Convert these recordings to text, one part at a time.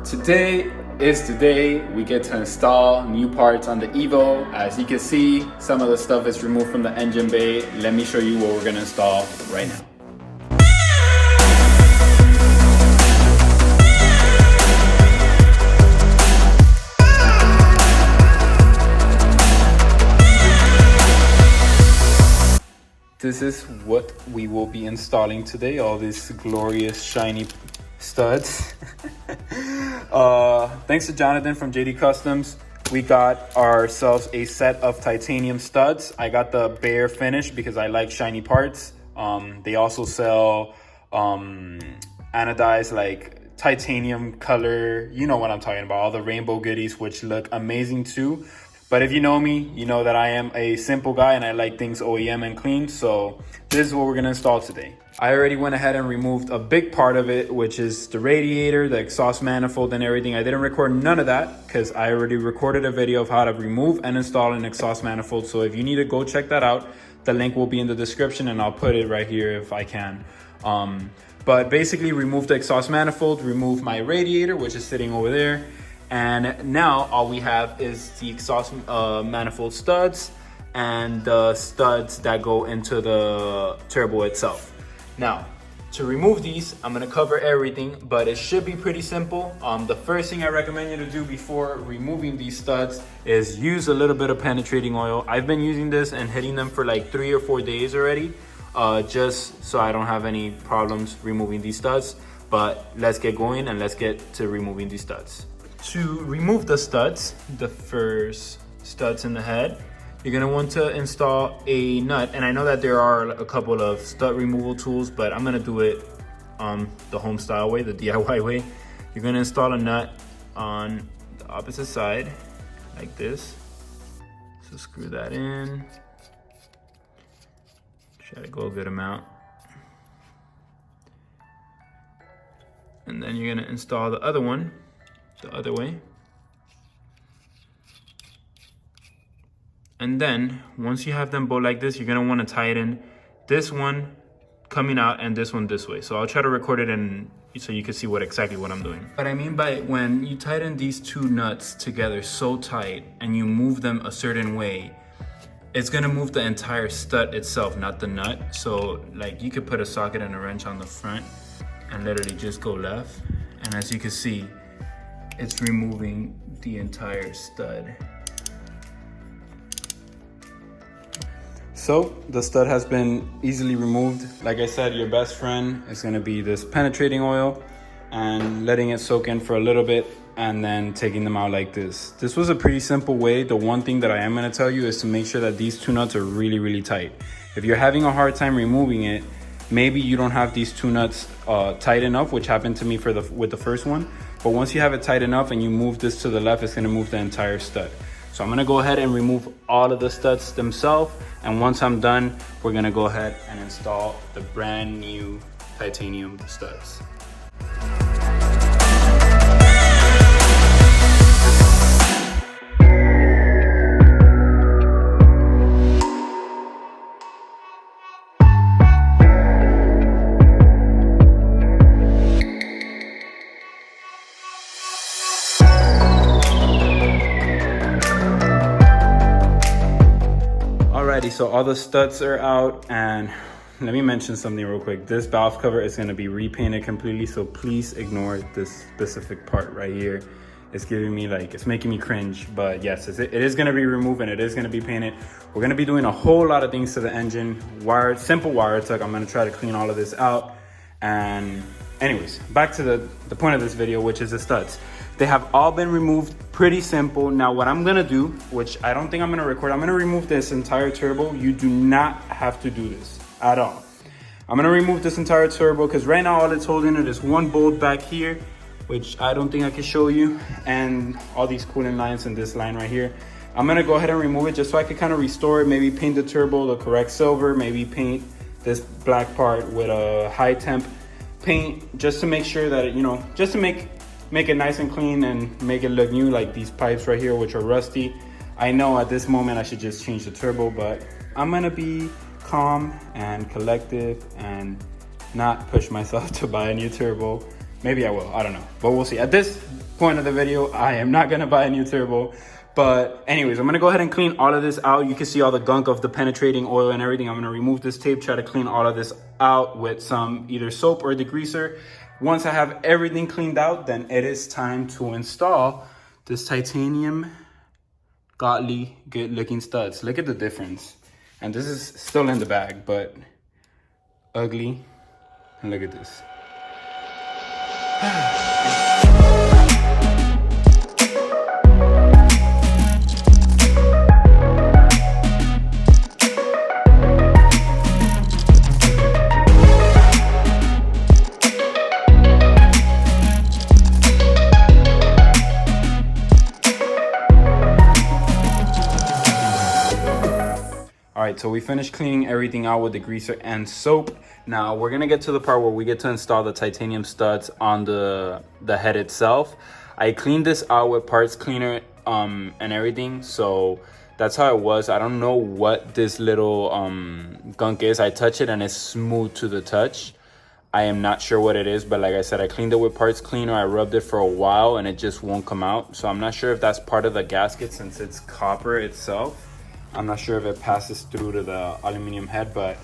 Today is the day we get to install new parts on the Evo. As you can see, some of the stuff is removed from the engine bay. Let me show you what we're gonna install right now. This is what we will be installing today, all these glorious shiny studs. Thanks to Jonathan from JD Customs, we got ourselves a set of titanium studs. I got the bare finish because I like shiny parts. They also sell anodized like titanium color, you know what I'm talking about, all the rainbow goodies, which look amazing too. But if you know me, you know that I am a simple guy and I like things OEM and clean. So this is what we're gonna install today. I already went ahead and removed a big part of it, which is the radiator, the exhaust manifold and everything. I didn't record none of that because I already recorded a video of how to remove and install an exhaust manifold. So if you need to go check that out, the link will be in the description and I'll put it right here if I can. But basically remove the exhaust manifold, remove my radiator, which is sitting over there. And now all we have is the exhaust manifold studs and the studs that go into the turbo itself. Now, to remove these, I'm gonna cover everything, but it should be pretty simple. The first thing I recommend you to do before removing these studs is use a little bit of penetrating oil. I've been using this and hitting them for like 3 or 4 days already, just so I don't have any problems removing these studs. But let's get going and let's get to removing these studs. To remove the studs, the first studs in the head, you're gonna want to install a nut. And I know that there are a couple of stud removal tools, but I'm gonna do it the home style way, the DIY way. You're gonna install a nut on the opposite side, like this. So screw that in. Try to go a good amount. And then you're gonna install the other one the other way. And then once you have them both like this, you're gonna wanna tighten this one coming out and this one this way. So I'll try to record it in so you can see exactly what I'm doing. What I mean by when you tighten these two nuts together so tight and you move them a certain way, it's gonna move the entire stud itself, not the nut. So like you could put a socket and a wrench on the front and literally just go left. And as you can see, it's removing the entire stud. So the stud has been easily removed. Like I said, your best friend is gonna be this penetrating oil and letting it soak in for a little bit and then taking them out like this. This was a pretty simple way. The one thing that I am gonna tell you is to make sure that these two nuts are really, really tight. If you're having a hard time removing it, maybe you don't have these two nuts tight enough, which happened to me with the first one. But once you have it tight enough and you move this to the left, it's gonna move the entire stud. So I'm gonna go ahead and remove all of the studs themselves. And once I'm done, we're gonna go ahead and install the brand new titanium studs. So all the studs are out, and let me mention something real quick. This valve cover is going to be repainted completely, so please ignore this specific part right here. It's giving me it's making me cringe, but yes, it is going to be removed and it is going to be painted. We're going to be doing a whole lot of things to the engine. Simple wire tuck. I'm going to try to clean all of this out. And anyways, back to the point of this video, which is the studs. They have all been removed, pretty simple. Now what I'm gonna do, which I don't think I'm gonna record, I'm gonna remove this entire turbo. You do not have to do this at all. I'm gonna remove this entire turbo because right now all it's holding it is one bolt back here, which I don't think I can show you, and all these coolant lines and this line right here. I'm gonna go ahead and remove it just so I can kind of restore it, maybe paint the turbo the correct silver, maybe paint this black part with a high temp paint just to make sure that, just to make it nice and clean and make it look new, like these pipes right here, which are rusty. I know at this moment I should just change the turbo, but I'm gonna be calm and collective and not push myself to buy a new turbo. Maybe I will, I don't know, but we'll see. At this point of the video. I am not gonna buy a new turbo. But anyways, I'm gonna go ahead and clean all of this out. You can see all the gunk of the penetrating oil and everything. I'm gonna remove this tape, try to clean all of this out with some either soap or degreaser. Once I have everything cleaned out, then it is time to install this titanium godly good looking studs. Look at the difference. And this is still in the bag, but ugly. And look at this. All right, so we finished cleaning everything out with the greaser and soap. Now we're gonna get to the part where we get to install the titanium studs on the head itself. I cleaned this out with parts cleaner and everything, so that's how it was. I don't know what this little gunk is. I touch it and it's smooth to the touch. I am not sure what it is, but like I said, I cleaned it with parts cleaner. I rubbed it for a while and it just won't come out. So I'm not sure if that's part of the gasket since it's copper itself. I'm not sure if it passes through to the aluminum head, but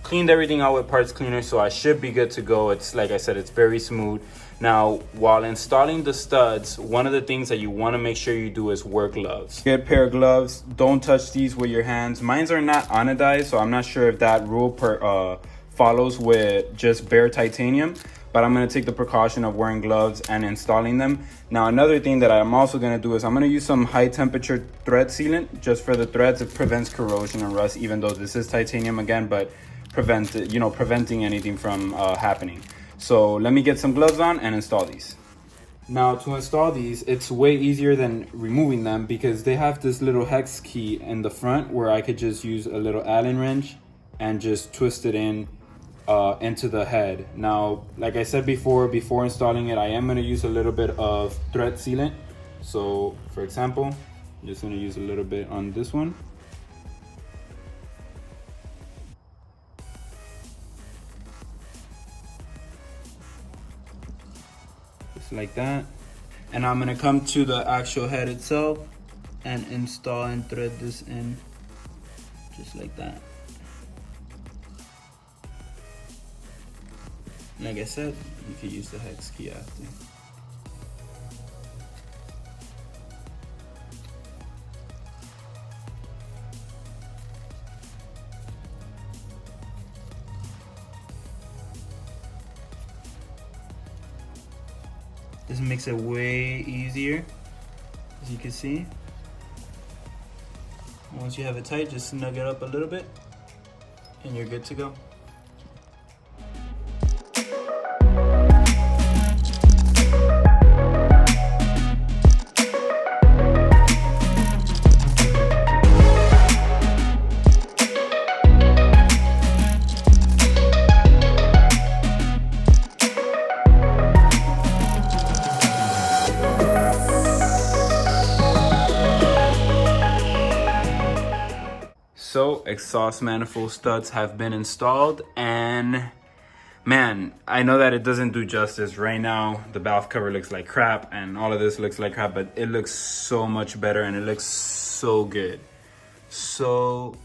cleaned everything out with parts cleaner, so I should be good to go. It's like I said, it's very smooth. Now, while installing the studs, one of the things that you want to make sure you do is wear gloves. Get a pair of gloves. Don't touch these with your hands. Mines are not anodized, so I'm not sure if that rule follows with just bare titanium, but I'm going to take the precaution of wearing gloves and installing them. Now, another thing that I'm also going to do is I'm going to use some high temperature thread sealant just for the threads. It prevents corrosion and rust, even though this is titanium again, but preventing anything from happening. So let me get some gloves on and install these. Now to install these, it's way easier than removing them because they have this little hex key in the front where I could just use a little Allen wrench and just twist it in into the head. Now, like I said before installing it, I am going to use a little bit of thread sealant. So for example, I'm just going to use a little bit on this one. Just like that. And I'm going to come to the actual head itself and install and thread this in just like that. Like I said, you can use the hex key after. This makes it way easier, as you can see. Once you have it tight, just snug it up a little bit, and you're good to go. So exhaust manifold studs have been installed, and man, I know that it doesn't do justice. Right now the valve cover looks like crap and all of this looks like crap, but it looks so much better and it looks so good. So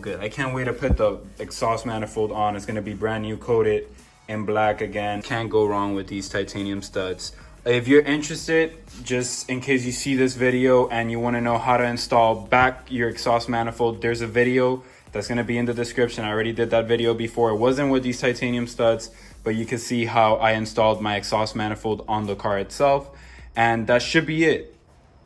good. I can't wait to put the exhaust manifold on. It's going to be brand new, coated in black again. Can't go wrong with these titanium studs. If you're interested, just in case you see this video and you want to know how to install back your exhaust manifold, there's a video that's going to be in the description. I already did that video before. It wasn't with these titanium studs, but you can see how I installed my exhaust manifold on the car itself. And that should be it.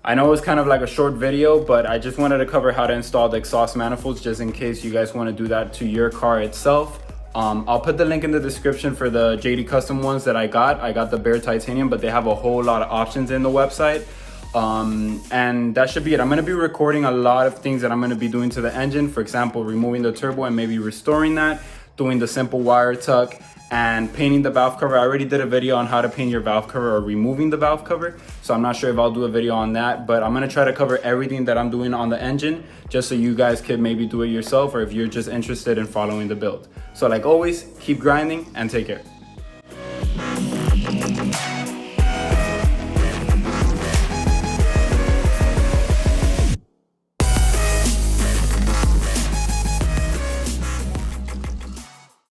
I know it's kind of like a short video, but I just wanted to cover how to install the exhaust manifolds just in case you guys want to do that to your car itself. I'll put the link in the description for the JD Custom ones that I got. I got the bare titanium, but they have a whole lot of options in the website. And that should be it. I'm going to be recording a lot of things that I'm going to be doing to the engine. For example, removing the turbo and maybe restoring that, doing the simple wire tuck, and painting the valve cover. I already did a video on how to paint your valve cover or removing the valve cover, so I'm not sure if I'll do a video on that, but I'm going to try to cover everything that I'm doing on the engine just so you guys could maybe do it yourself, or if you're just interested in following the build. So like always, keep grinding and take care.